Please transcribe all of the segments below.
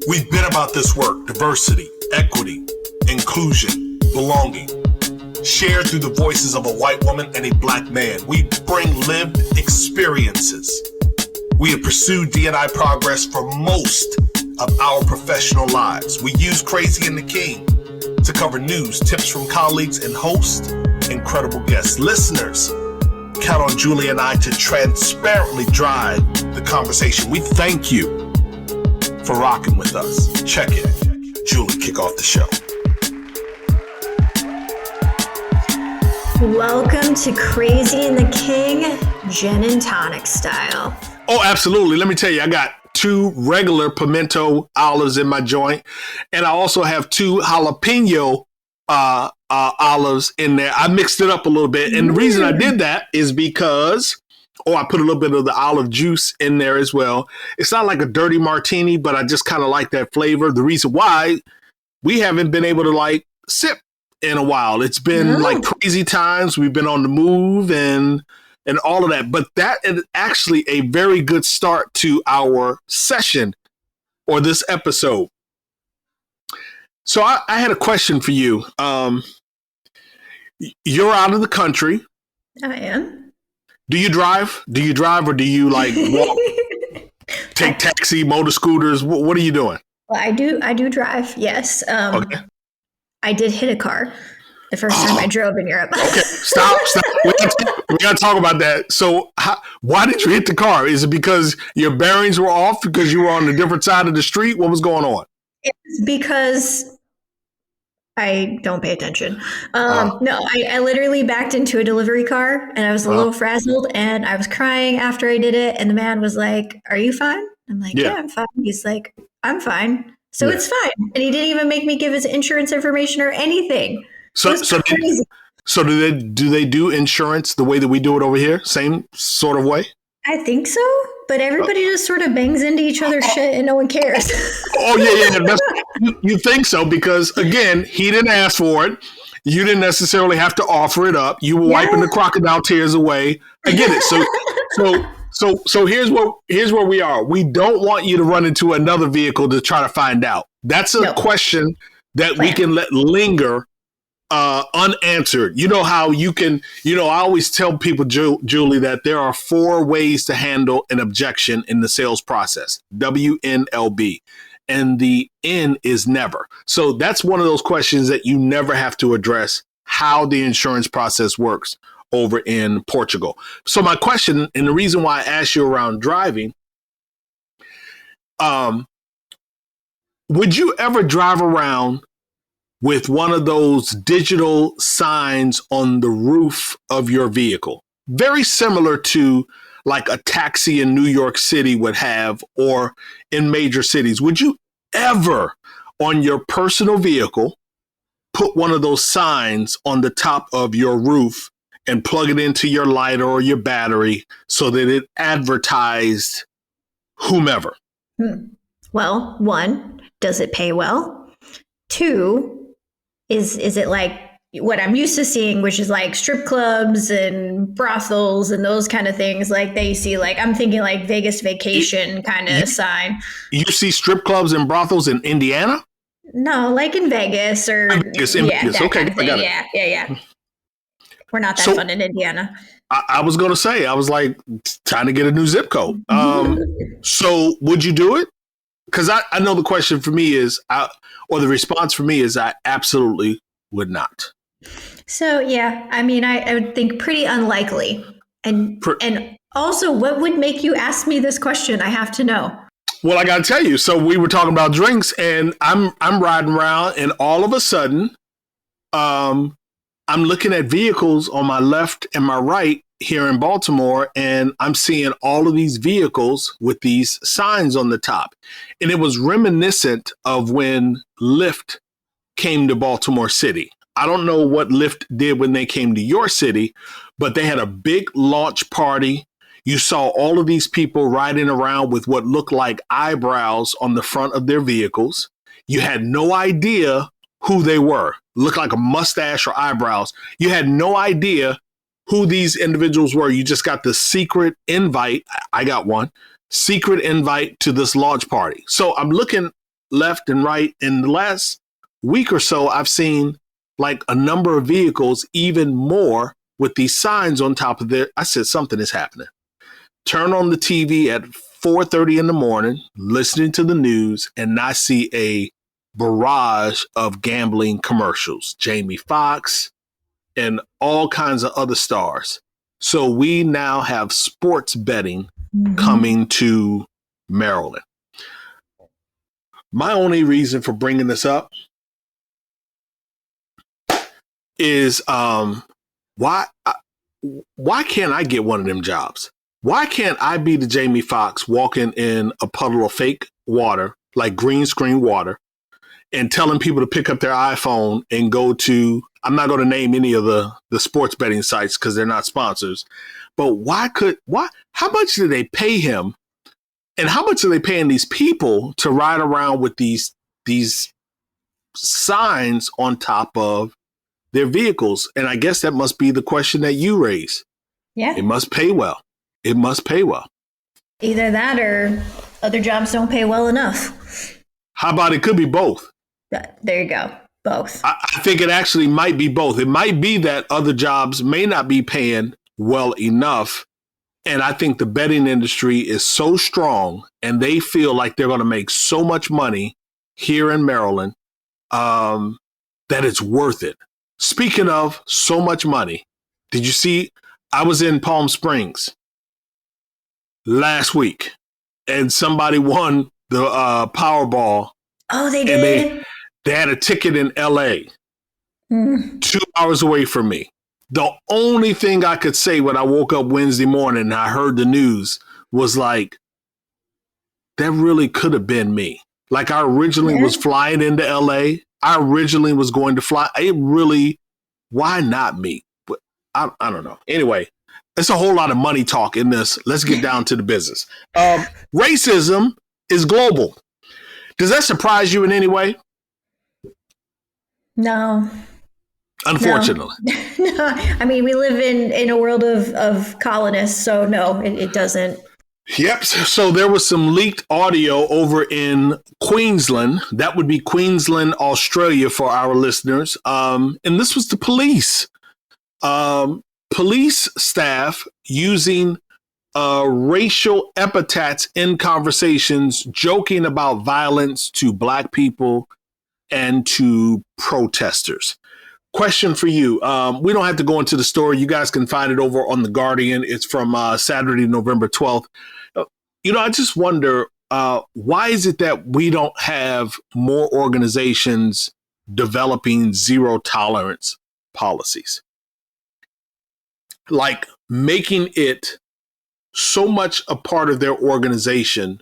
We've been about this work: diversity, equity, inclusion, belonging, shared through the voices of a white woman and a black man. We bring lived experiences. We have pursued D&I progress for most of our professional lives. We use Crazy and the King to cover news, tips from colleagues, and host incredible guests. Listeners, count on Julie and I to transparently drive the conversation. We thank you for rocking with us. Check it. Julie, kick off the show. Welcome to Crazy and the King, gin and tonic style. Oh, absolutely. Let me tell you, I got 2 regular pimento olives in my joint, and I also have 2 jalapeno olives in there. I mixed it up a little bit, and the reason I did that is because I put a little bit of the olive juice in there as well. It's not like a dirty martini, but I just kind of like that flavor. The reason why we haven't been able to sip in a while. It's been crazy times. We've been on the move and all of that. But that is actually a very good start to our session or this episode. So I had a question for you. You're out of the country. I am. Do you drive? Or do you walk, take taxi, motor scooters? What are you doing? Well, I do drive. Yes. Okay. I did hit a car the first time I drove in Europe. Okay, stop. We got to talk about that. So why did you hit the car? Is it because your bearings were off because you were on a different side of the street? What was going on? It's because I don't pay attention. No, I literally backed into a delivery car and I was a little frazzled and I was crying after I did it. And the man was like, "Are you fine?" I'm like, yeah, I'm fine. He's like, "I'm fine." So it's fine. And he didn't even make me give his insurance information or anything. So do they do insurance the way that we do it over here? Same sort of way? I think so. But everybody just sort of bangs into each other's shit and no one cares. You think so because, again, he didn't ask for it. You didn't necessarily have to offer it up. You were wiping the crocodile tears away. I get it. So here's where we are. We don't want you to run into another vehicle to try to find out. That's a question that we can let linger unanswered. You know how you can, I always tell people, Julie, that there are 4 ways to handle an objection in the sales process. WNLB. And the N is never. So that's one of those questions that you never have to address, how the insurance process works over in Portugal. So my question, and the reason why I asked you around driving, would you ever drive around with one of those digital signs on the roof of your vehicle? Very similar to like a taxi in New York City would have, or in major cities. Would you ever, on your personal vehicle, put one of those signs on the top of your roof and plug it into your lighter or your battery so that it advertised whomever? Well, 1, does it pay well? 2, is it like what I'm used to seeing, which is like strip clubs and brothels and those kind of things, like they see, like I'm thinking like Vegas vacation kind of sign. You see strip clubs and brothels in Indiana? No, like in Vegas or Vegas. Okay, kind of I got it. Yeah. We're not that fun in Indiana. I was going to say, I was like trying to get a new zip code. So would you do it? Because I know the question for me is, or the response for me is, I absolutely would not. So, yeah, I mean, I would think pretty unlikely. And also, what would make you ask me this question? I have to know. Well, I got to tell you. So we were talking about drinks and I'm riding around and all of a sudden, I'm looking at vehicles on my left and my right here in Baltimore, and I'm seeing all of these vehicles with these signs on the top. And it was reminiscent of when Lyft came to Baltimore City. I don't know what Lyft did when they came to your city, but they had a big launch party. You saw all of these people riding around with what looked like eyebrows on the front of their vehicles. You had no idea who they were. Looked like a mustache or eyebrows. You had no idea who these individuals were. You just got the secret invite. I got one secret invite to this launch party. So I'm looking left and right. In the last week or so, I've seen like a number of vehicles, even more, with these signs on top of there. I said, something is happening. Turn on the TV at 4:30 in the morning, listening to the news, and I see a barrage of gambling commercials. Jamie Foxx and all kinds of other stars. So we now have sports betting coming to Maryland. My only reason for bringing this up is why can't I get one of them jobs? Why can't I be the Jamie Foxx walking in a puddle of fake water, like green screen water, and telling people to pick up their iPhone and go to, I'm not going to name any of the sports betting sites because they're not sponsors, but how much do they pay him? And how much are they paying these people to ride around with these signs on top of their vehicles? And I guess that must be the question that you raise. Yeah. It must pay well. It must pay well. Either that or other jobs don't pay well enough. How about it could be both? There you go. Both. I think it actually might be both. It might be that other jobs may not be paying well enough. And I think the betting industry is so strong and they feel like they're going to make so much money here in Maryland that it's worth it. Speaking of so much money, did you see? I was in Palm Springs last week and somebody won the Powerball. Oh, they did? And they had a ticket in LA, 2 hours away from me. The only thing I could say when I woke up Wednesday morning and I heard the news was like, that really could have been me. Like I originally was flying into LA. I originally was going to fly. Why not me? But I don't know. Anyway, it's a whole lot of money talk in this. Let's get down to the business. Racism is global. Does that surprise you in any way? No. Unfortunately. No. I mean, we live in a world of colonists, so no, it doesn't. Yep. So there was some leaked audio over in Queensland. That would be Queensland, Australia for our listeners. And this was the police. Police staff using racial epithets in conversations, joking about violence to Black people and to protesters. Question for you. We don't have to go into the story. You guys can find it over on The Guardian. It's from Saturday, November 12th. I just wonder, why is it that we don't have more organizations developing zero tolerance policies? Like making it so much a part of their organization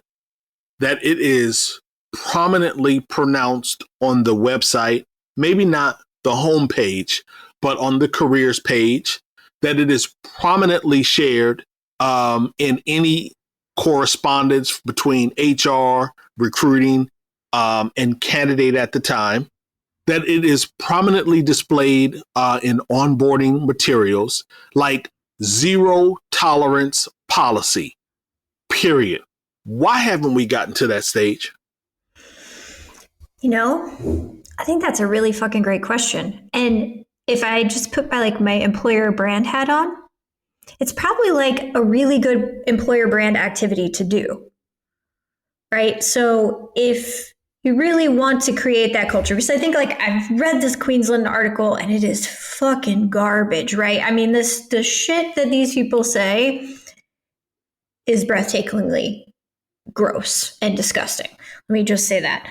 that it is prominently pronounced on the website, maybe not the homepage, but on the careers page, that it is prominently shared in any correspondence between HR, recruiting, and candidate at the time, that it is prominently displayed in onboarding materials, like zero tolerance policy, period. Why haven't we gotten to that stage? I think that's a really fucking great question. And if I just put my employer brand hat on, it's probably like a really good employer brand activity to do. Right? So if you really want to create that culture, because I think I've read this Queensland article and it is fucking garbage, right? I mean, the shit that these people say is breathtakingly gross and disgusting. Let me just say that.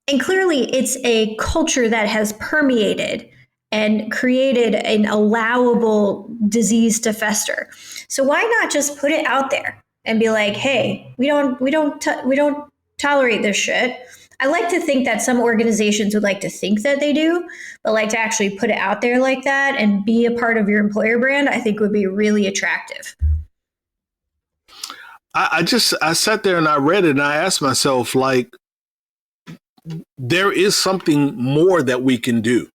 And clearly it's a culture that has permeated and created an allowable disease to fester. So why not just put it out there and be like, hey, we don't tolerate this shit. I like to think that some organizations would like to think that they do, but like to actually put it out there like that and be a part of your employer brand, I think would be really attractive. I sat there and I read it and I asked myself, like, there is something more that we can do.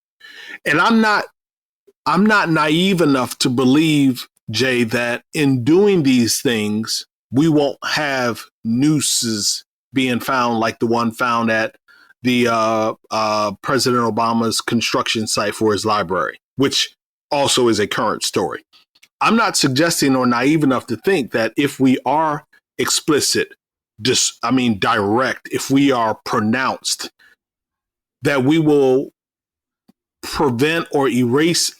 And I'm not naive enough to believe, Jay, that in doing these things, we won't have nooses being found like the one found at the President Obama's construction site for his library, which also is a current story. I'm not suggesting or naive enough to think that if we are explicit, direct, if we are pronounced, that we will prevent or erase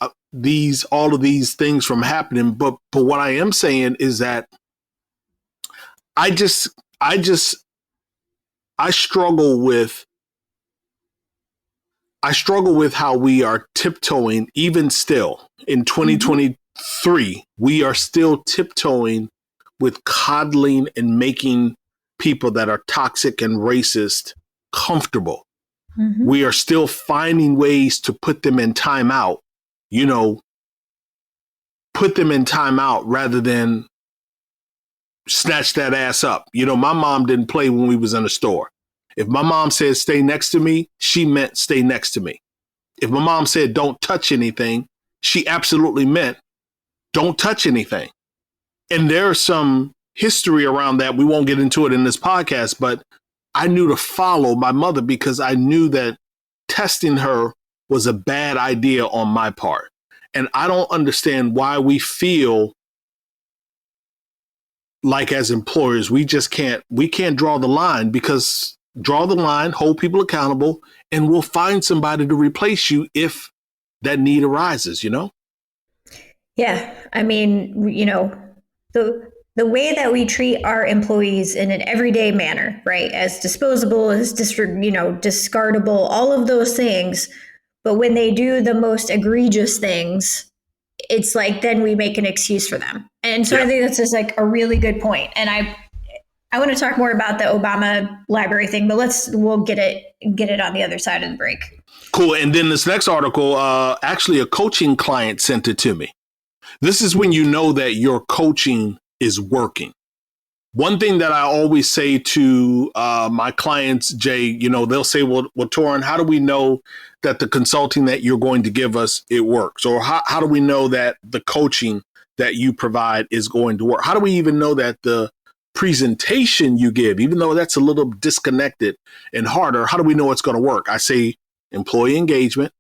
all of these things from happening. But what I am saying is that I struggle with how we are tiptoeing, even still in 2023, we are still tiptoeing with coddling and making people that are toxic and racist comfortable. Mm-hmm. We are still finding ways to put them in timeout, put them in timeout rather than snatch that ass up. My mom didn't play when we was in the store. If my mom said stay next to me, she meant stay next to me. If my mom said don't touch anything, she absolutely meant don't touch anything. And there's some history around that. We won't get into it in this podcast, but I knew to follow my mother because I knew that testing her was a bad idea on my part. And I don't understand why we feel like as employers, we can't draw the line, because draw the line, hold people accountable, and we'll find somebody to replace you if that need arises, Yeah. I mean, the way that we treat our employees in an everyday manner, right? As disposable, as discardable, all of those things. But when they do the most egregious things, it's like, then we make an excuse for them. And so I think that's just like a really good point. And I want to talk more about the Obama library thing, but we'll get it on the other side of the break. Cool. And then this next article, actually a coaching client sent it to me. This is when you know that your coaching is working. One thing that I always say to my clients, Jay, they'll say, well, Torin, how do we know that the consulting that you're going to give us, it works? Or how do we know that the coaching that you provide is going to work? How do we even know that the presentation you give, even though that's a little disconnected and harder, how do we know it's going to work? I say employee engagement,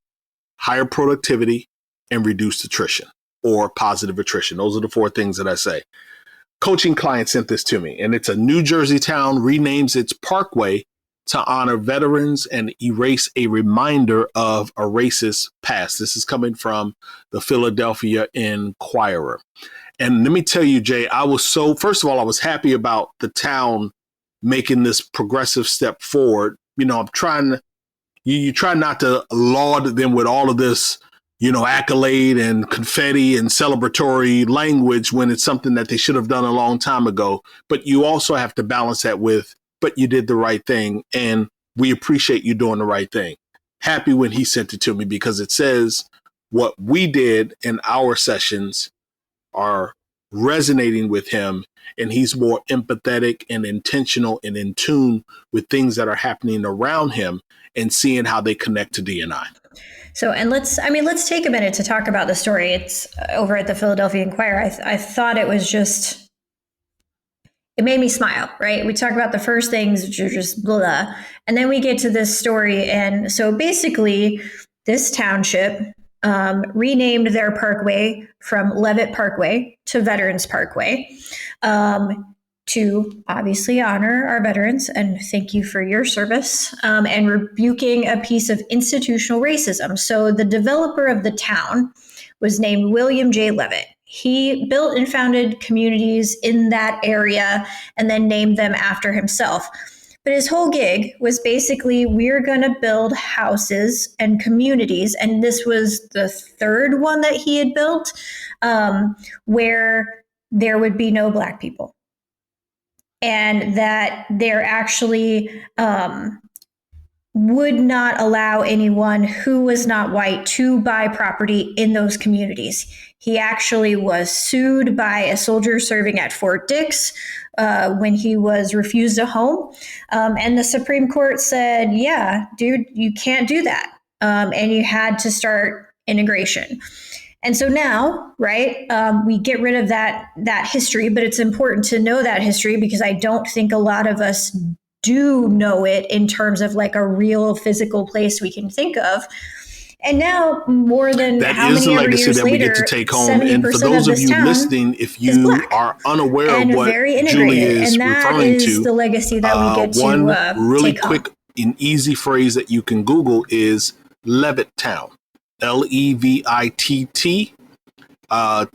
higher productivity, and reduced attrition or positive attrition. Those are the four things that I say. Coaching client sent this to me, and it's a New Jersey town renames its parkway to honor veterans and erase a reminder of a racist past. This is coming from the Philadelphia Inquirer. And let me tell you, Jay, first of all, I was happy about the town making this progressive step forward. I'm trying you try not to laud them with all of this, accolade and confetti and celebratory language when it's something that they should have done a long time ago. But you also have to balance that with, but you did the right thing and we appreciate you doing the right thing. Happy when he sent it to me because it says what we did in our sessions are resonating with him, and he's more empathetic and intentional and in tune with things that are happening around him and seeing how they connect to D&I. So, and let's take a minute to talk about the story. It's over at the Philadelphia Inquirer. I thought it was just, it made me smile, right? We talk about the first things, which are just blah, and then we get to this story. And so basically this township renamed their parkway from Levitt Parkway to Veterans Parkway to obviously honor our veterans and thank you for your service, and rebuking a piece of institutional racism. So the developer of the town was named William J. Levitt. He built and founded communities in that area and then named them after himself. But his whole gig was basically, we're going to build houses and communities. And this was the third one that he had built, where there would be no Black people. And that there actually would not allow anyone who was not white to buy property in those communities. He actually was sued by a soldier serving at Fort Dix when he was refused a home. And the Supreme Court said, yeah, dude, you can't do that. And you had to start integration. And so now, right, we get rid of that history, but it's important to know that history because I don't think a lot of us do know it in terms of like a real physical place we can think of. And now, more than that how is the many legacy years that we later, get to take home. And for those of you listening, if you are unaware of what Julie is referring to, the legacy that we get one to really take quick home. and easy phrase that you can Google is Levitttown. Levitt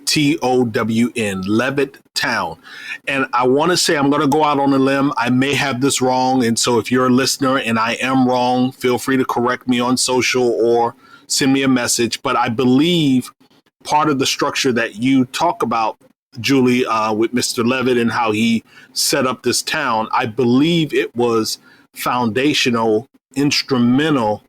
TOWN, Levitttown. And I want to say, I'm going to go out on a limb. I may have this wrong. And so if you're a listener and I am wrong, feel free to correct me on social or send me a message. But I believe part of the structure that you talk about, Julie, with Mr. Levitt and how he set up this town, I believe it was foundational, instrumental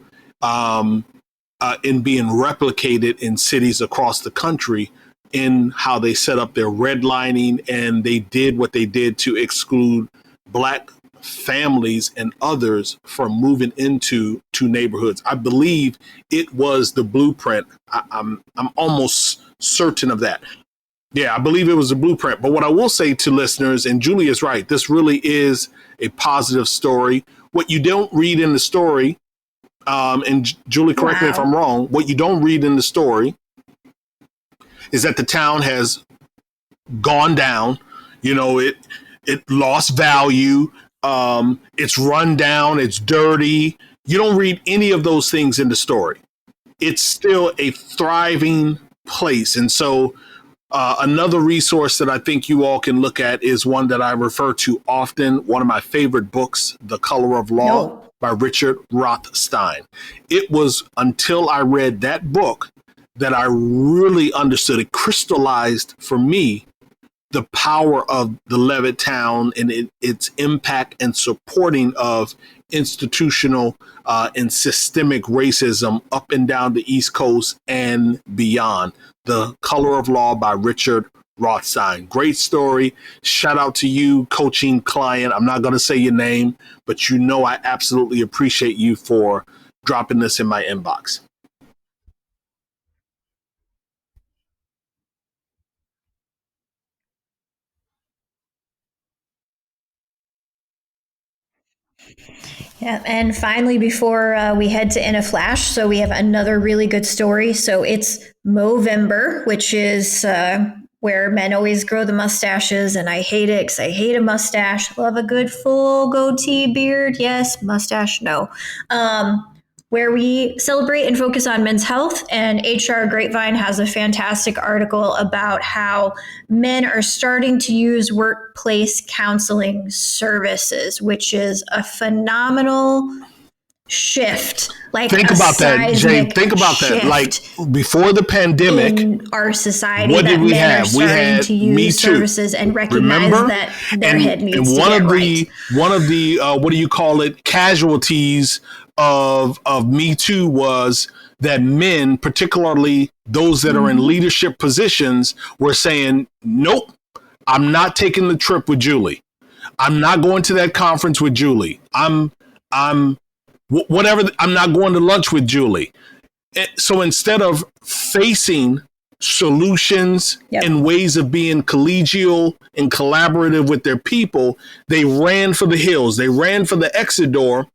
in being replicated in cities across the country in how they set up their redlining, and they did what they did to exclude Black families and others from moving into neighborhoods. I believe it was the blueprint. I'm almost certain of that. Yeah, I believe it was a blueprint. But what I will say to listeners, and Julie is right, this really is a positive story. What you don't read in the story, and Julie, correct me if I'm wrong, what you don't read in the story is that the town has gone down. You know, it lost value. It's run down. It's dirty. You don't read any of those things in the story. It's still a thriving place. And so another resource that I think you all can look at is one that I refer to often, one of my favorite books, The Color of Law by Richard Rothstein. It was until I read that book that I really understood, it crystallized for me the power of the Levitttown and its impact and supporting of institutional and systemic racism up and down the East Coast and beyond. The Color of Law by Richard Rothstein. Great story. Shout out to you, coaching client. I'm not going to say your name, but you know I absolutely appreciate you for dropping this in my inbox. Yeah, and finally, before we head to In a Flash, so we have another really good story. So it's Movember, which is where men always grow the mustaches, and I hate it because I hate a mustache. Love a good full goatee beard. Yes, mustache, no. Where we celebrate and focus on men's health. And HR Grapevine has a fantastic article about how men are starting to use workplace counseling services, which is a phenomenal shift. Like, think about that, Jay. Think about that. Like, before the pandemic, in our society, what did we have? We had to use Me Too services and recognize that their head needs to get right. One of the what do you call it? Casualties of Me Too was that men, particularly those that are in leadership positions, were saying, "Nope, I'm not taking the trip with Julie. I'm not going to that conference with Julie. I'm whatever. I'm not going to lunch with Julie." So instead of facing solutions and ways of being collegial and collaborative with their people, they ran for the hills. They ran for the exit door,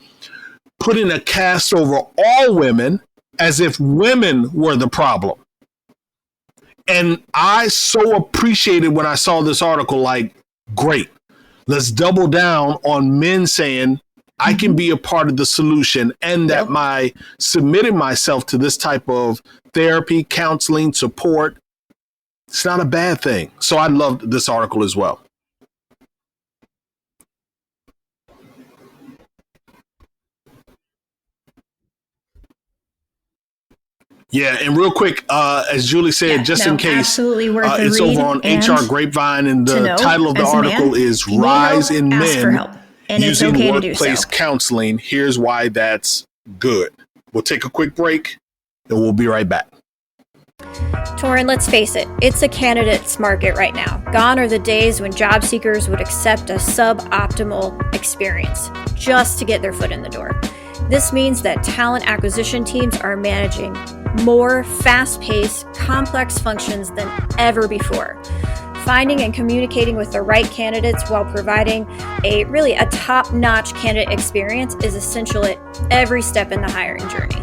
putting a cast over all women as if women were the problem. And I so appreciated when I saw this article, like, great, let's double down on men saying, I can be a part of the solution, and that my submitting myself to this type of therapy, counseling, support, it's not a bad thing. So I loved this article as well. Yeah, and real quick, as Julie said, in case, absolutely worth it's over on HR Grapevine, and the title of the article is Rise in Men Using Workplace Counseling. Here's why that's good. We'll take a quick break, and we'll be right back. Torin, let's face it, it's a candidate's market right now. Gone are the days when job seekers would accept a suboptimal experience just to get their foot in the door. This means that talent acquisition teams are managing more fast-paced, complex functions than ever before. finding and communicating with the right candidates while providing a top-notch candidate experience is essential at every step in the hiring journey.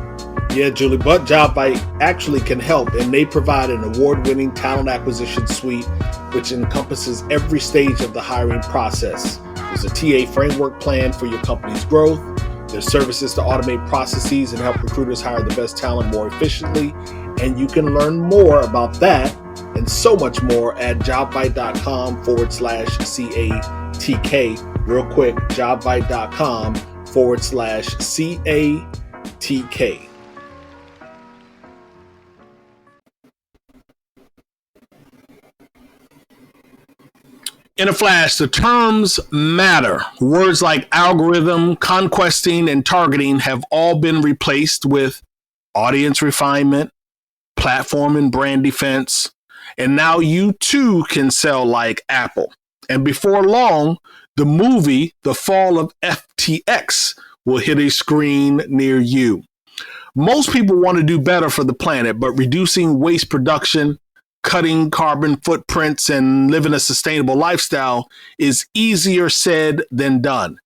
Yeah, Julie, but JobBite actually can help, and they provide an award-winning talent acquisition suite which encompasses every stage of the hiring process. There's a TA framework plan for your company's growth. There's services to automate processes and help recruiters hire the best talent more efficiently. And you can learn more about that and so much more at jobbite.com/CATK. Real quick, jobbite.com/CATK. In a flash, the terms matter. Words like algorithm, conquesting, and targeting have all been replaced with audience refinement, platform and brand defense, and now you too can sell like Apple. And before long, the movie The Fall of FTX will hit a screen near you. Most people want to do better for the planet, but reducing waste production, cutting carbon footprints, and living a sustainable lifestyle is easier said than done.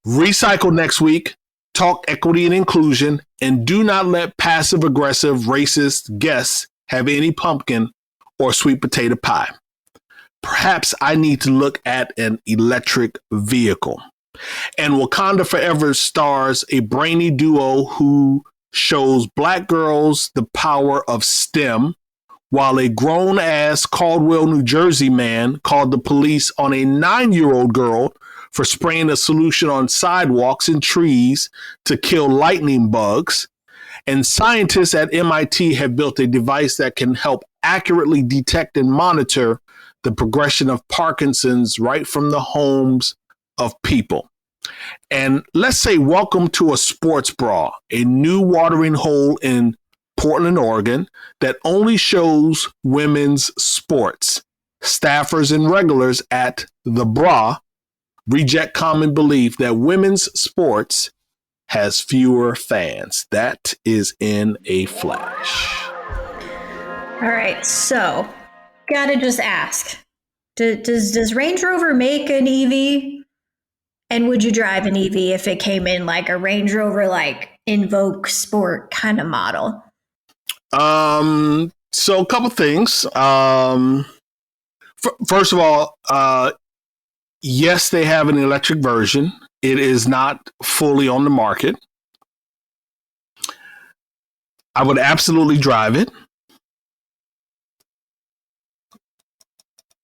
Recycle next week, talk equity and inclusion, and do not let passive-aggressive racist guests have any pumpkin or sweet potato pie. Perhaps I need to look at an electric vehicle. And Wakanda Forever stars a brainy duo who shows Black girls the power of STEM, while a grown-ass Caldwell, New Jersey man called the police on a 9-year-old girl for spraying a solution on sidewalks and trees to kill lightning bugs. And scientists at MIT have built a device that can help accurately detect and monitor the progression of Parkinson's right from the homes of people. And let's say welcome to a sports bra, a new watering hole in Portland, Oregon, that only shows women's sports. Staffers and regulars at The Bra reject common belief that women's sports has fewer fans. That is in a flash. All right, so gotta just ask, does Range Rover make an EV? And would you drive an EV if it came in like a Range Rover, like Invoke Sport kind of model? So a couple things. First of all, yes, they have an electric version. It is not fully on the market. I would absolutely drive it.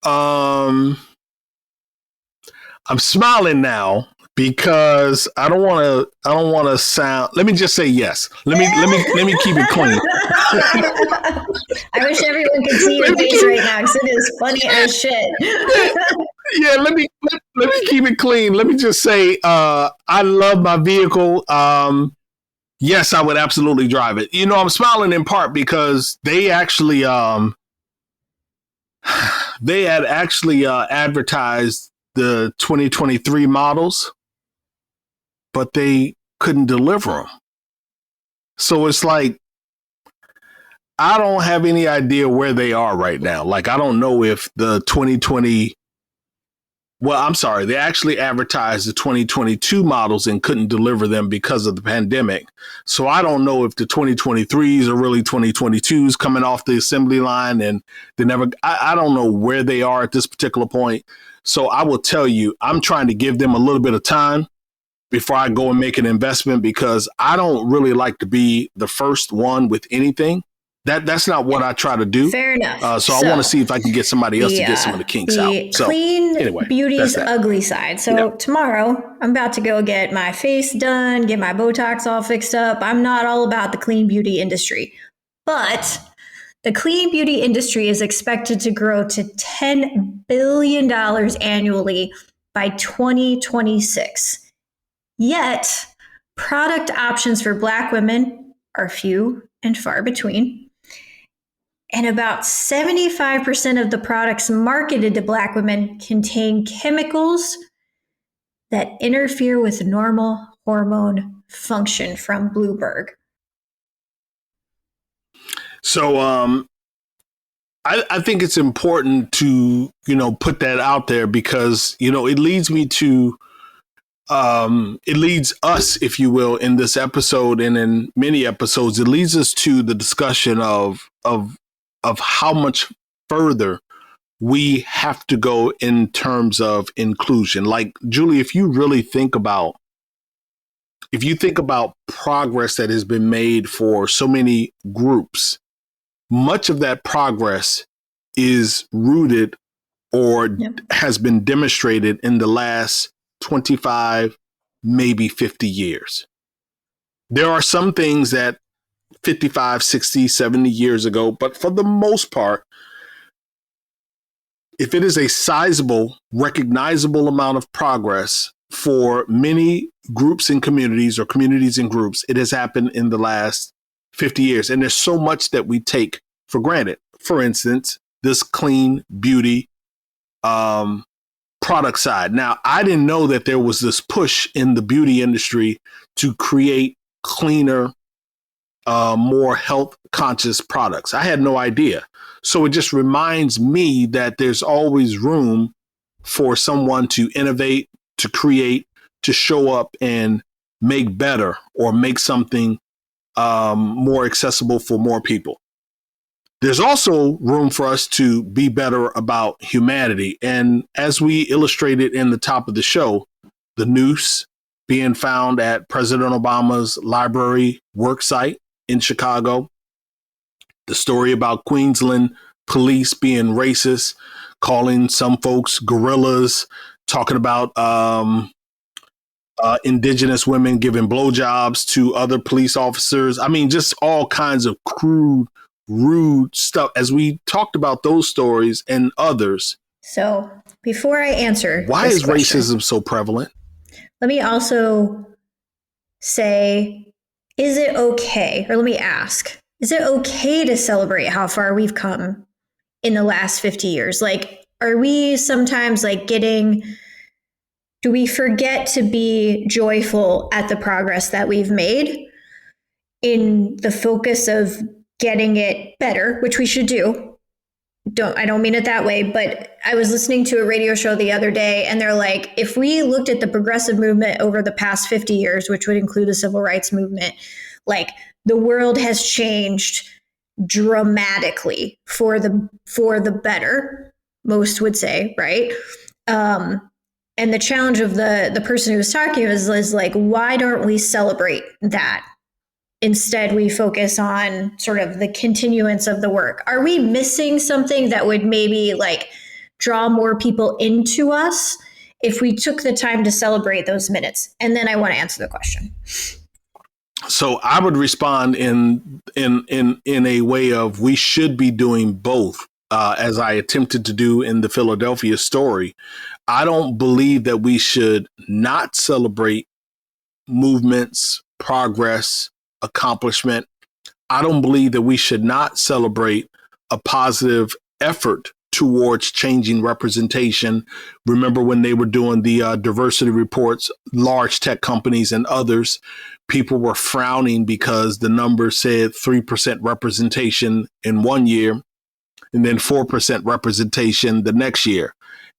I'm smiling now because I don't want to sound. Let me just say yes. Let me keep it clean. I wish everyone could see your face right now because it is funny as shit. Yeah, let me keep it clean. Let me just say, I love my vehicle. Yes, I would absolutely drive it. You know, I'm smiling in part because they actually advertised the 2023 models, but they couldn't deliver them. So it's like, I don't have any idea where they are right now. Like, I don't know if the 2020, well, I'm sorry, they actually advertised the 2022 models and couldn't deliver them because of the pandemic. So I don't know if the 2023s are really 2022s coming off the assembly line, and I don't know where they are at this particular point. So I will tell you, I'm trying to give them a little bit of time before I go and make an investment, because I don't really like to be the first one with anything. That's not what I try to do. Fair enough. So I want to see if I can get somebody else to get some of the kinks out. So clean anyway, beauty's ugly side. So tomorrow I'm about to go get my face done, get my Botox all fixed up. I'm not all about the clean beauty industry, but the clean beauty industry is expected to grow to $10 billion annually by 2026. Yet, product options for Black women are few and far between. And about 75% of the products marketed to Black women contain chemicals that interfere with normal hormone function, from Bloomberg. So I think it's important to, put that out there because, it leads me to, it leads us, if you will, in this episode and in many episodes, it leads us to the discussion of how much further we have to go in terms of inclusion. Like, Julie, if you think about progress that has been made for so many groups, much of that progress is rooted or has been demonstrated in the last 25, maybe 50 years. There are some things that 55, 60, 70 years ago, but for the most part, if it is a sizable, recognizable amount of progress for many groups and communities or communities and groups, it has happened in the last 50 years. And there's so much that we take for granted. For instance, this clean beauty product side. Now, I didn't know that there was this push in the beauty industry to create cleaner, more health conscious products. I had no idea. So it just reminds me that there's always room for someone to innovate, to create, to show up and make better or make something more accessible for more people. There's also room for us to be better about humanity. And as we illustrated in the top of the show, the noose being found at President Obama's library worksite in Chicago, the story about Queensland police being racist, calling some folks gorillas, talking about indigenous women giving blowjobs to other police officers. I mean, just all kinds of crude, rude stuff. As we talked about those stories and others. So before I answer, why is racism so prevalent? Let me also say, is it okay, or let me ask, is it okay to celebrate how far we've come in the last 50 years? Like, are we sometimes do we forget to be joyful at the progress that we've made in the focus of getting it better, which we should do? I don't mean it that way, but I was listening to a radio show the other day and they're like, if we looked at the progressive movement over the past 50 years, which would include the civil rights movement, like the world has changed dramatically for the better, most would say, right? And the challenge of the person who was talking is like, why don't we celebrate that? Instead, we focus on sort of the continuance of the work. Are we missing something that would maybe draw more people into us if we took the time to celebrate those minutes? And then I want to answer the question. So I would respond in a way of we should be doing both, as I attempted to do in the Philadelphia story. I don't believe that we should not celebrate movements, progress, accomplishment. I don't believe that we should not celebrate a positive effort towards changing representation. Remember when they were doing the diversity reports, large tech companies and others, people were frowning because the number said 3% representation in one year and then 4% representation the next year.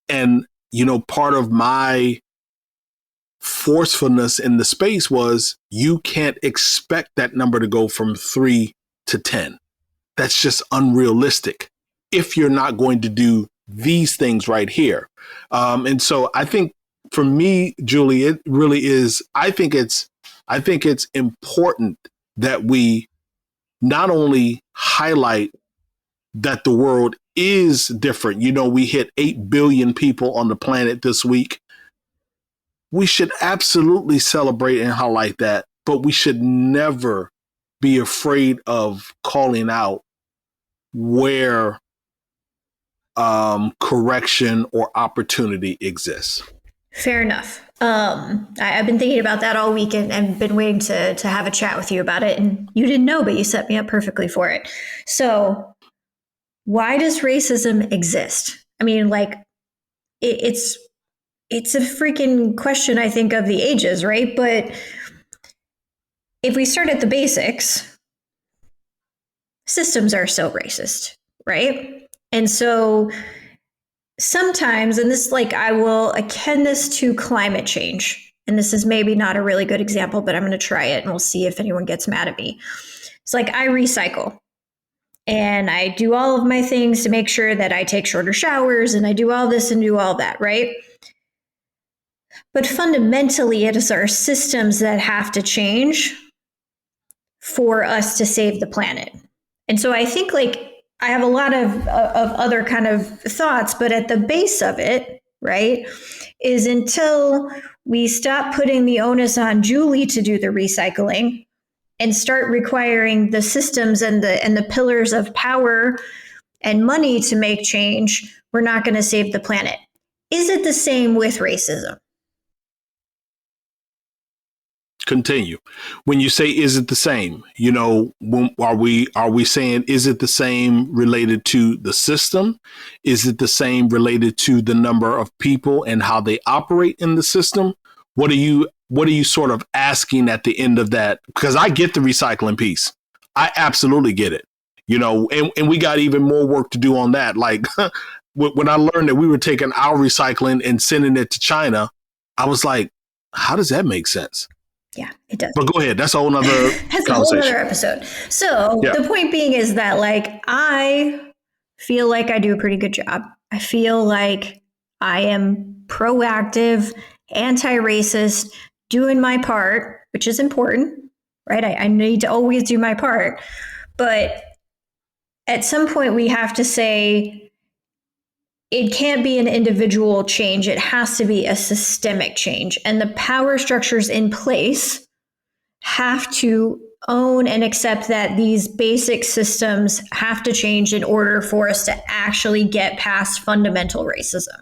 And, part of my forcefulness in the space was you can't expect that number to go from 3 to 10. That's just unrealistic if you're not going to do these things right here. And so I think for me, Julie, it really is. I think it's important that we not only highlight that the world is different. We hit 8 billion people on the planet this week. We should absolutely celebrate and highlight that, but we should never be afraid of calling out where correction or opportunity exists. Fair enough. I've been thinking about that all week and been waiting to have a chat with you about it. And you didn't know, but you set me up perfectly for it. So why does racism exist? I mean, it's a freaking question, I think, of the ages, right? But if we start at the basics, systems are so racist, right? And so sometimes, and this, like, I will akin this to climate change. And this is maybe not a really good example, but I'm going to try it and we'll see if anyone gets mad at me. It's like I recycle and I do all of my things to make sure that I take shorter showers and I do all this and do all that, right? But fundamentally, it is our systems that have to change for us to save the planet. And so I think, like, I have a lot of other kind of thoughts, but at the base of it, right, is until we stop putting the onus on Julie to do the recycling and start requiring the systems and the pillars of power and money to make change, we're not going to save the planet. Is it the same with racism? Continue. When you say, is it the same? You know, are we saying, is it the same related to the system? Is it the same related to the number of people and how they operate in the system? What are you sort of asking at the end of that? Because I get the recycling piece. I absolutely get it. You know, and we got even more work to do on that. Like when I learned that we were taking our recycling and sending it to China, I was like, how does that make sense? Yeah, it does. But go ahead. That's a whole nother That's a whole other episode. So the point being is that, like, I feel like I do a pretty good job. I feel like I am proactive, anti-racist, doing my part, which is important, right? I need to always do my part. But at some point we have to say, it can't be an individual change. It has to be a systemic change. And the power structures in place have to own and accept that these basic systems have to change in order for us to actually get past fundamental racism.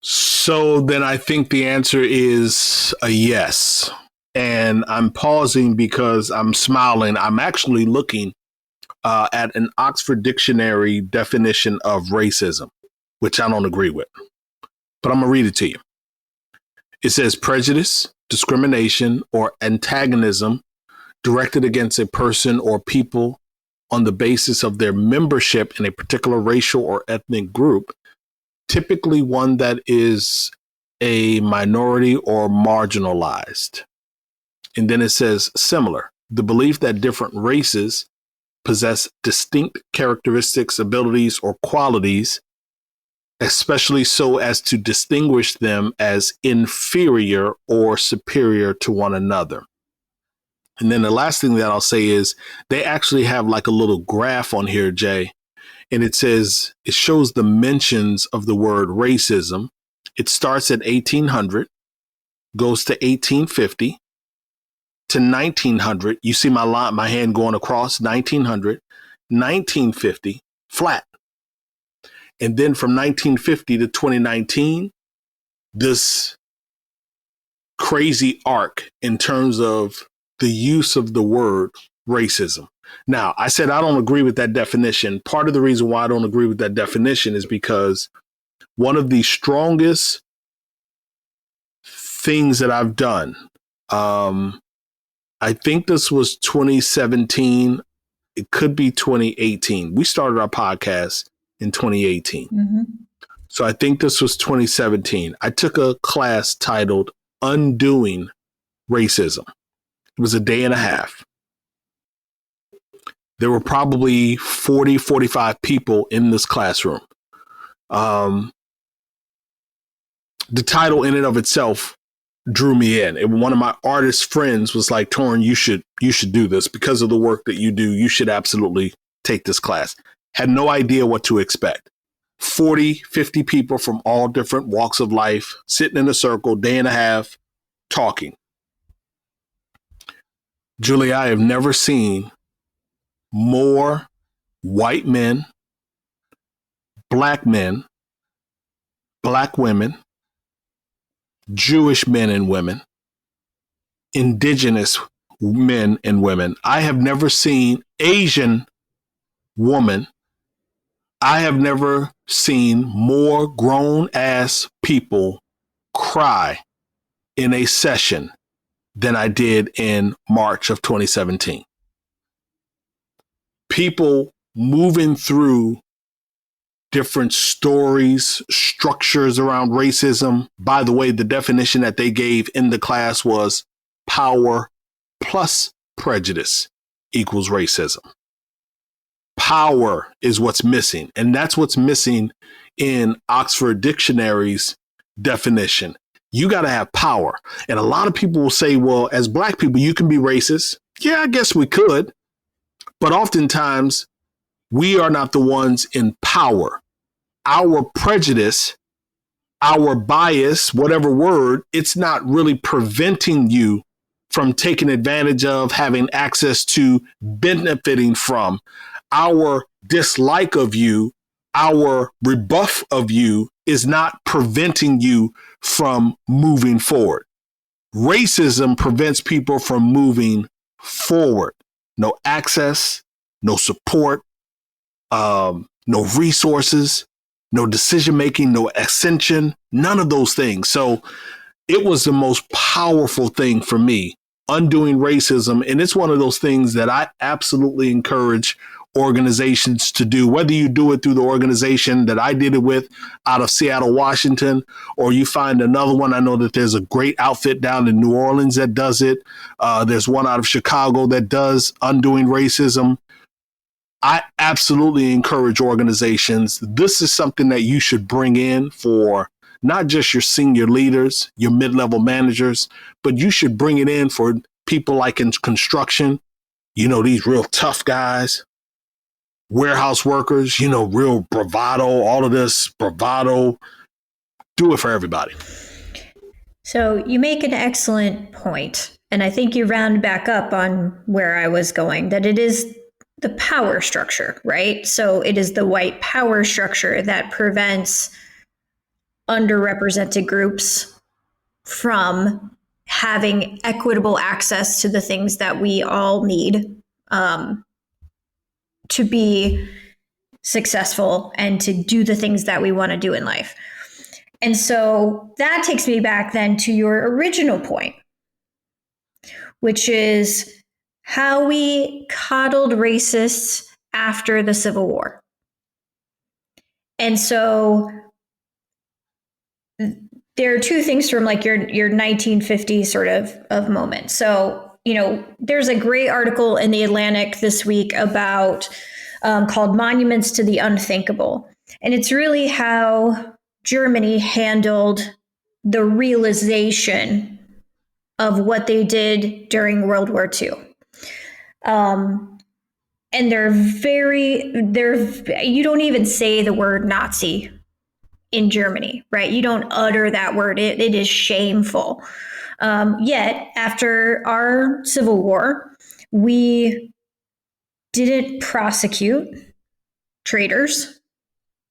So then I think the answer is a yes. And I'm pausing because I'm smiling. I'm actually looking at an Oxford Dictionary definition of racism, which I don't agree with. But I'm going to read it to you. It says prejudice, discrimination, or antagonism directed against a person or people on the basis of their membership in a particular racial or ethnic group, typically one that is a minority or marginalized. And then it says similar, the belief that different races possess distinct characteristics, abilities, or qualities, especially so as to distinguish them as inferior or superior to one another. And then the last thing that I'll say is they actually have like a little graph on here, Jay, and it says it shows the mentions of the word racism. It starts at 1800, goes to 1850 to 1900. You see my hand going across 1900, 1950, flat. And then from 1950 to 2019, this crazy arc in terms of the use of the word racism. Now, I said I don't agree with that definition. Part of the reason why I don't agree with that definition is because one of the strongest things that I've done, I think this was 2017. It could be 2018. We started our podcast in 2018. Mm-hmm. So I think this was 2017. I took a class titled Undoing Racism. It was a day and a half. There were probably 40, 45 people in this classroom. The title in and of itself drew me in. And one of my artist friends was like, Torrin, you should do this because of the work that you do. You should absolutely take this class. Had no idea what to expect. 40, 50 people from all different walks of life, sitting in a circle, day and a half, talking. Julie, I have never seen more white men, black women, Jewish men and women, indigenous men and women. I have never seen Asian woman. I have never seen more grown ass people cry in a session than I did in March of 2017. people moving through different stories, structures around racism. By the way, the definition that they gave in the class was power plus prejudice equals racism. Power is what's missing, and that's what's missing in Oxford Dictionary's definition. You got to have power. And a lot of people will say, well, as Black people, you can be racist. Yeah, I guess we could. But oftentimes, we are not the ones in power. Our prejudice, our bias, whatever word, it's not really preventing you from taking advantage of, having access to, benefiting from. Our dislike of you, our rebuff of you is not preventing you from moving forward. Racism prevents people from moving forward. No access, no support, no resources, no decision-making, no ascension, none of those things. So it was the most powerful thing for me, undoing racism. And it's one of those things that I absolutely encourage organizations to do, whether you do it through the organization that I did it with out of Seattle, Washington, or you find another one. I know that there's a great outfit down in New Orleans that does it. There's one out of Chicago that does undoing racism. I absolutely encourage organizations. This is something that you should bring in for not just your senior leaders, your mid-level managers, but you should bring it in for people like in construction, these real tough guys, warehouse workers, real bravado, all of this bravado. Do it for everybody. So you make an excellent point, and I think you round back up on where I was going, that it is the power structure, right? So it is the white power structure that prevents underrepresented groups from having equitable access to the things that we all need to be successful and to do the things that we want to do in life. And so that takes me back then to your original point, which is how we coddled racists after the Civil War. And so there are two things from like your 1950 sort of moment. So, there's a great article in the Atlantic this week about called Monuments to the Unthinkable. And it's really how Germany handled the realization of what they did during World War II. And you don't even say the word Nazi in Germany, right? You don't utter that word. It is shameful. Yet after our Civil War, we didn't prosecute traitors,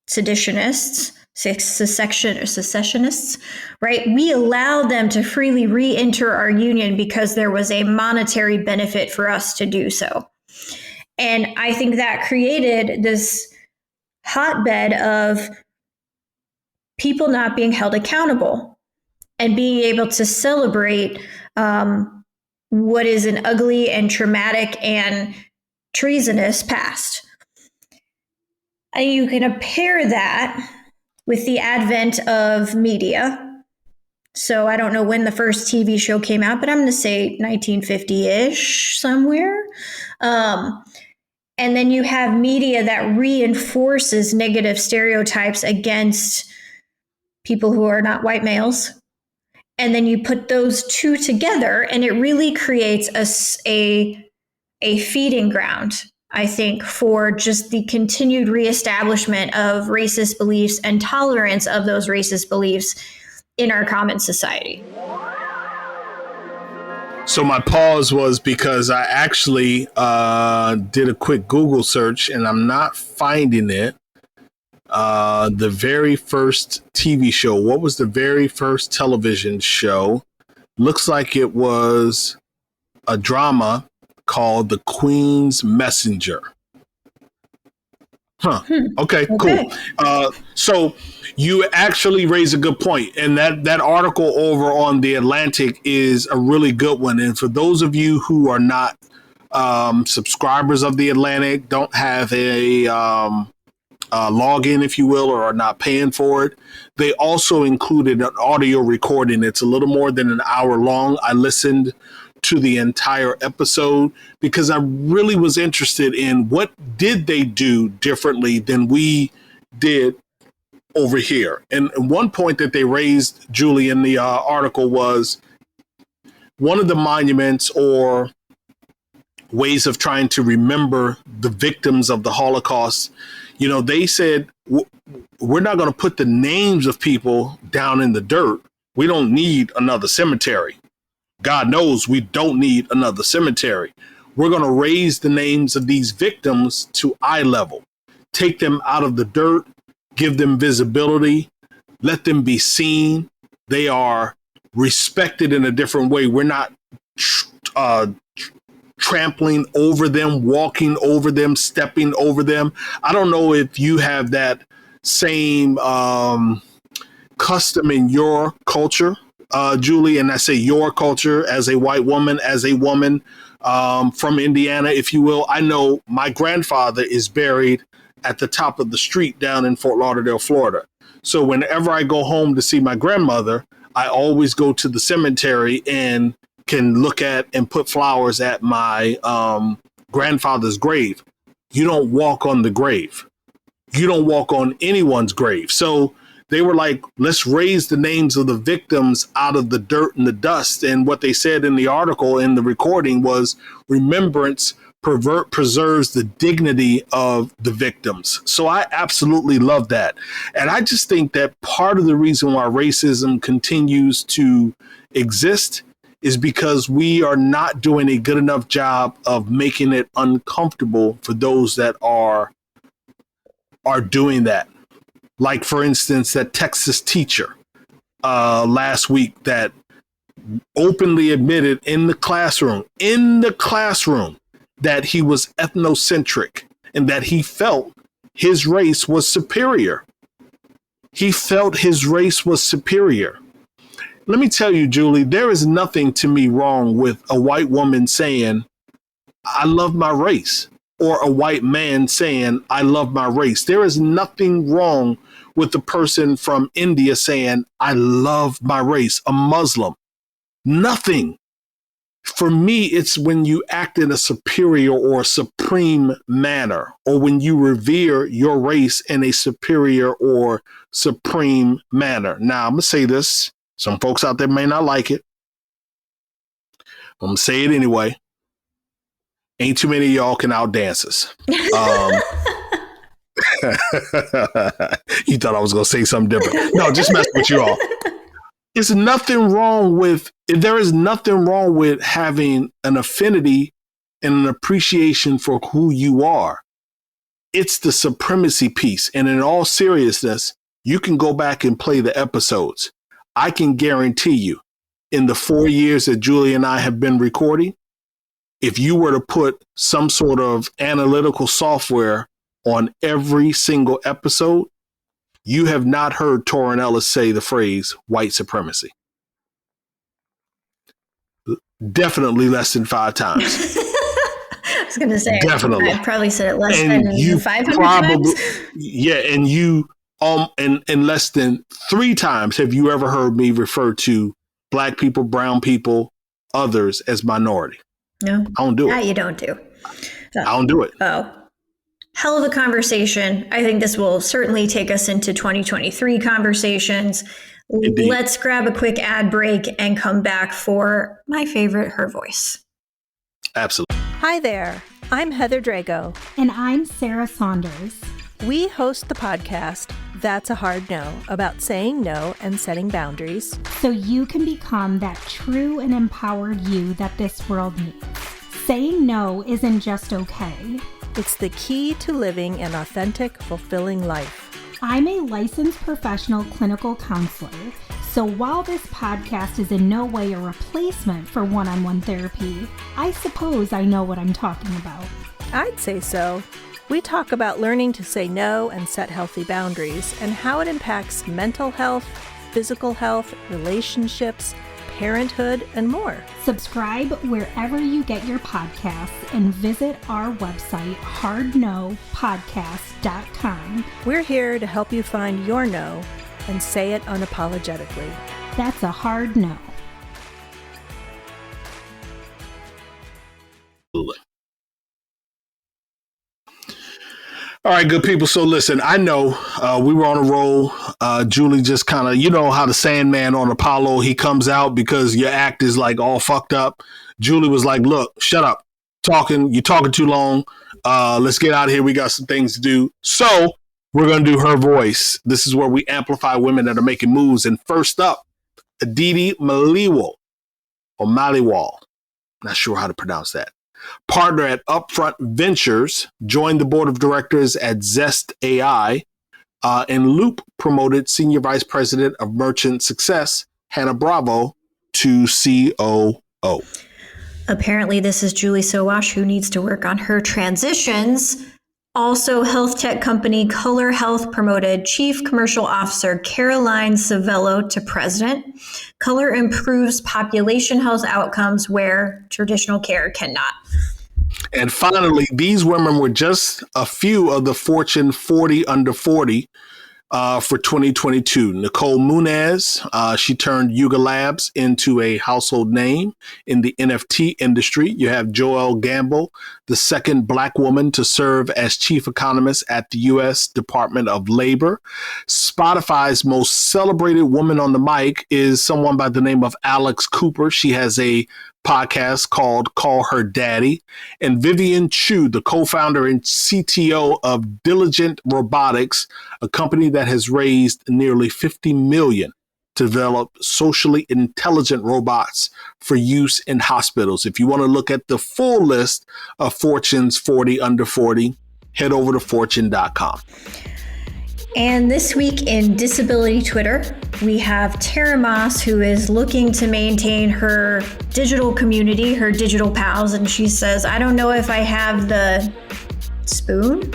seditionists, secessionists, right? We allowed them to freely re-enter our union because there was a monetary benefit for us to do so. And I think that created this hotbed of people not being held accountable and being able to celebrate what is an ugly and traumatic and treasonous past. And you can pair that with the advent of media. So I don't know when the first TV show came out, but I'm going to say 1950-ish somewhere. And then you have media that reinforces negative stereotypes against people who are not white males. And then you put those two together and it really creates a feeding ground, I think, for just the continued reestablishment of racist beliefs and tolerance of those racist beliefs in our common society. So my pause was because I actually did a quick Google search and I'm not finding it. The very first TV show. What was the very first television show? Looks like it was a drama called The Queen's Messenger. Okay, cool. So you actually raise a good point, and that article over on The Atlantic is a really good one. And for those of you who are not subscribers of The Atlantic don't have a login, if you will, or are not paying for it. They also included an audio recording. It's a little more than an hour long. I listened to the entire episode because I really was interested in what did they do differently than we did over here. And one point that they raised, Julie, in the article was one of the monuments or ways of trying to remember the victims of the Holocaust. You know, they said, we're not going to put the names of people down in the dirt. We don't need another cemetery. God knows we don't need another cemetery. We're going to raise the names of these victims to eye level, take them out of the dirt, give them visibility, let them be seen. They are respected in a different way. We're not trampling over them, walking over them, stepping over them. I don't know if you have that same custom in your culture, Julie, and I say your culture as a white woman, as a woman from Indiana, if you will. I know my grandfather is buried at the top of the street down in Fort Lauderdale, Florida. So whenever I go home to see my grandmother, I always go to the cemetery and can look at and put flowers at my grandfather's grave. You don't walk on the grave. You don't walk on anyone's grave. So they were like, let's raise the names of the victims out of the dirt and the dust. And what they said in the article, in the recording, was remembrance preserves the dignity of the victims. So I absolutely love that. And I just think that part of the reason why racism continues to exist is because we are not doing a good enough job of making it uncomfortable for those that are doing that. Like, for instance, that Texas teacher last week that openly admitted in the classroom, that he was ethnocentric and that he felt his race was superior. He felt his race was superior. Let me tell you, Julie, there is nothing to me wrong with a white woman saying, I love my race, or a white man saying, I love my race. There is nothing wrong with the person from India saying, I love my race, a Muslim. Nothing. For me, it's when you act in a superior or supreme manner, or when you revere your race in a superior or supreme manner. Now, I'm going to say this. Some folks out there may not like it. I'm going to say it anyway. Ain't too many of y'all can outdance us. You thought I was going to say something different. No, just messing with you all. There is nothing wrong with having an affinity and an appreciation for who you are. It's the supremacy piece. And in all seriousness, you can go back and play the episodes. I can guarantee you, in the 4 years that Julie and I have been recording, if you were to put some sort of analytical software on every single episode, you have not heard Torrin Ellis say the phrase white supremacy. Definitely less than 5 times. I was going to say, definitely. I probably said it less than 500 times. Yeah, and you in less than 3 times have you ever heard me refer to black people, brown people, others as minority. No. I don't do it. That you don't do. I don't do it. Oh. Hell of a conversation. I think this will certainly take us into 2023 conversations. Indeed. Let's grab a quick ad break and come back for my favorite, her voice. Absolutely. Hi there. I'm Heather Drago. And I'm Sarah Saunders. We host the podcast, That's a Hard No, about saying no and setting boundaries. So you can become that true and empowered you that this world needs. Saying no isn't just okay. It's the key to living an authentic, fulfilling life. I'm a licensed professional clinical counselor, so while this podcast is in no way a replacement for one-on-one therapy, I suppose I know what I'm talking about. I'd say so. We talk about learning to say no and set healthy boundaries and how it impacts mental health, physical health, relationships, parenthood, and more. Subscribe wherever you get your podcasts and visit our website, hardnopodcast.com. We're here to help you find your no and say it unapologetically. That's a hard no. All right, good people. So listen, I know we were on a roll. Julie just kind of, you know how the Sandman on Apollo, he comes out because your act is like all fucked up. Julie was like, look, shut up. You're talking too long. Let's get out of here. We got some things to do. So we're going to do her voice. This is where we amplify women that are making moves. And first up, Aditi Maliwal, or Maliwal. Not sure how to pronounce that. Partner at Upfront Ventures, joined the board of directors at Zest AI, and Loop promoted Senior Vice President of Merchant Success, Hannah Bravo, to COO. Apparently, this is Julie Sowash, who needs to work on her transitions. Also, health tech company Color Health promoted Chief Commercial Officer Caroline Savello to President. Color improves population health outcomes where traditional care cannot. And finally, these women were just a few of the Fortune 40 under 40 for 2022. Nicole Munez, she turned Yuga Labs into a household name in the NFT industry. You have Joelle Gamble, the second Black woman to serve as chief economist at the U.S. Department of Labor. Spotify's most celebrated woman on the mic is someone by the name of Alex Cooper. She has a podcast called Call Her Daddy. And Vivian Chu, the co-founder and CTO of Diligent Robotics, a company that has raised nearly $50 million to develop socially intelligent robots for use in hospitals. If you want to look at the full list of Fortune's 40 under 40, head over to fortune.com. And this week in Disability Twitter, we have Tara Moss, who is looking to maintain her digital community, her digital pals. And she says, I don't know if I have the spoon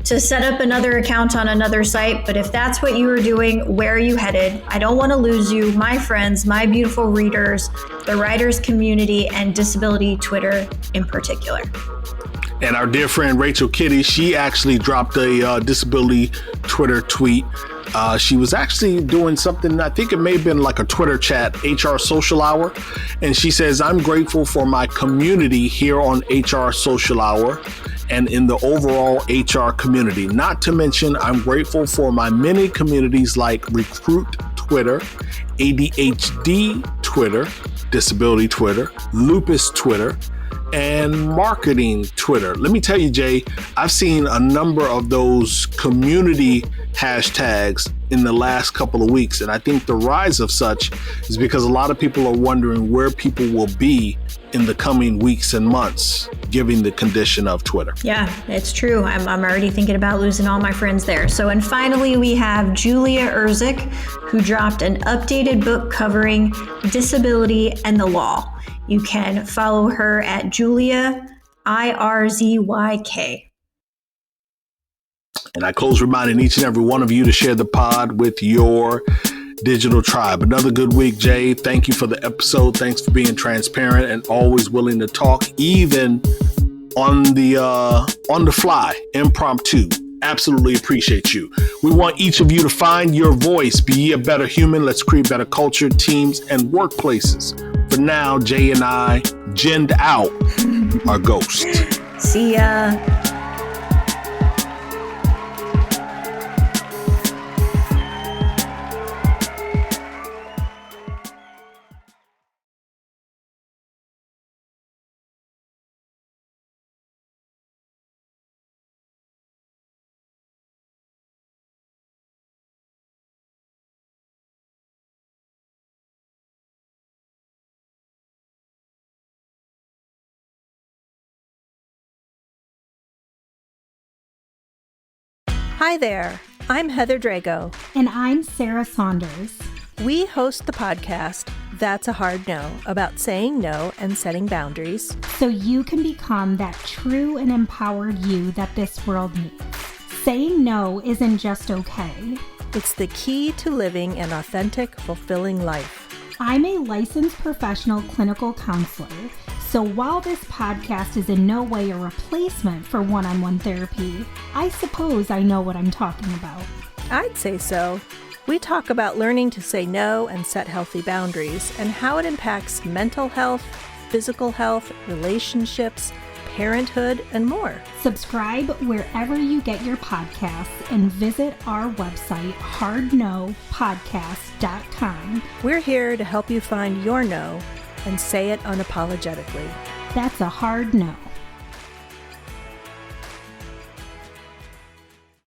to set up another account on another site, but if that's what you are doing, where are you headed? I don't want to lose you, my friends, my beautiful readers, the writers community, and Disability Twitter in particular. And our dear friend Rachel Kitty, she actually dropped a disability Twitter tweet. She was actually doing something, I think it may have been like a Twitter chat, HR Social Hour. And she says, I'm grateful for my community here on HR Social Hour and in the overall HR community. Not to mention, I'm grateful for my many communities like Recruit Twitter, ADHD Twitter, Disability Twitter, Lupus Twitter, and Marketing Twitter. Let me tell you, Jay, I've seen a number of those community hashtags in the last couple of weeks. And I think the rise of such is because a lot of people are wondering where people will be in the coming weeks and months, given the condition of Twitter. Yeah, it's true. I'm already thinking about losing all my friends there. So, and finally, we have Julia Erzik, who dropped an updated book covering disability and the law. You can follow her at Julia IRZYK. And I close reminding each and every one of you to share the pod with your digital tribe. Another good week, Jay. Thank you for the episode. Thanks for being transparent and always willing to talk, even on the fly, impromptu. Absolutely appreciate you. We want each of you to find your voice. Be a better human. Let's create better culture, teams, and workplaces. For now, Jay and I, genned out our ghost. See ya. Hi there, I'm Heather Drago. And I'm Sarah Saunders. We host the podcast, That's a Hard No, about saying no and setting boundaries. So you can become that true and empowered you that this world needs. Saying no isn't just okay. It's the key to living an authentic, fulfilling life. I'm a licensed professional clinical counselor, so while this podcast is in no way a replacement for one-on-one therapy, I suppose I know what I'm talking about. I'd say so. We talk about learning to say no and set healthy boundaries and how it impacts mental health, physical health, relationships, parenthood, and more. Subscribe wherever you get your podcasts and visit our website, hardnopodcast.com. We're here to help you find your no and say it unapologetically. That's a hard no.